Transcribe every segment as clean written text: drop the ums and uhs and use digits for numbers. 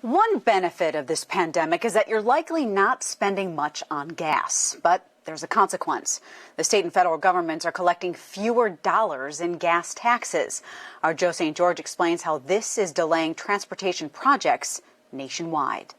One benefit of this pandemic is that you're likely not spending much on gas, but there's a consequence. The state and federal governments are collecting fewer dollars in gas taxes. Our Joe St. George explains how this is delaying transportation projects nationwide.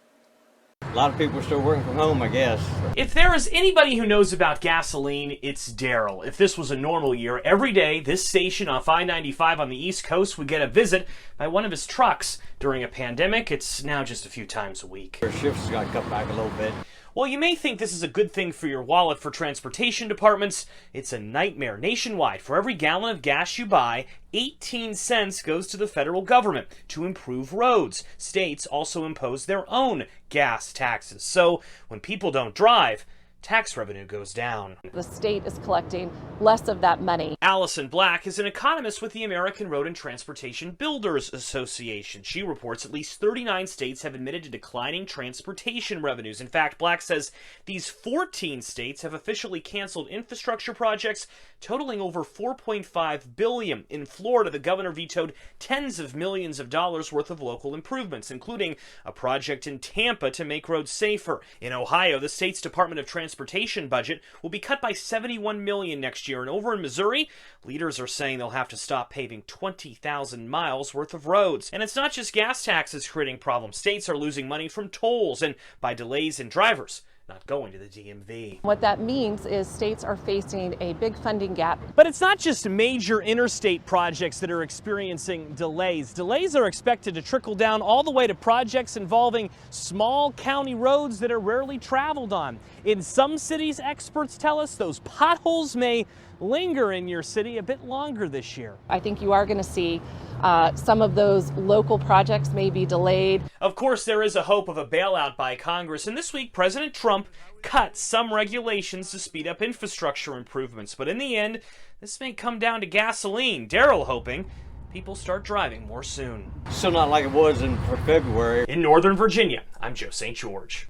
A lot of people are still working from home, I guess. If there is anybody who knows about gasoline, it's Daryl. If this was a normal year, every day this station off I-95 on the East Coast would get a visit by one of his trucks. During a pandemic, it's now just a few times a week. Their shifts got cut back a little bit. Well, you may think this is a good thing for your wallet for transportation departments. It's a nightmare. Nationwide, for every gallon of gas you buy, 18 cents goes to the federal government to improve roads. States also impose their own gas taxes. So when people don't drive, tax revenue goes down. The state is collecting less of that money. Allison Black is an economist with the American Road and Transportation Builders Association. She reports at least 39 states have admitted to declining transportation revenues. In fact, Black says these 14 states have officially canceled infrastructure projects totaling over $4.5 billion. In Florida, the governor vetoed tens of millions of dollars worth of local improvements, including a project in Tampa to make roads safer. In Ohio, the state's Department of Transportation budget will be cut by $71 million next year. And over in Missouri, leaders are saying they'll have to stop paving 20,000 miles worth of roads. And it's not just gas taxes creating problems. States are losing money from tolls and by delays in drivers not going to the DMV. What that means is states are facing a big funding gap. But it's not just major interstate projects that are experiencing delays. Delays are expected to trickle down all the way to projects involving small county roads that are rarely traveled on. In some cities, experts tell us those potholes may linger in your city a bit longer this year. I think you are going to see some of those local projects may be delayed. Of course, there is a hope of a bailout by Congress, and this week President Trump cut some regulations to speed up infrastructure improvements. But in the end, this may come down to gasoline. Daryl hoping people start driving more soon. Still not like it was in February. In Northern Virginia, I'm Joe St. George.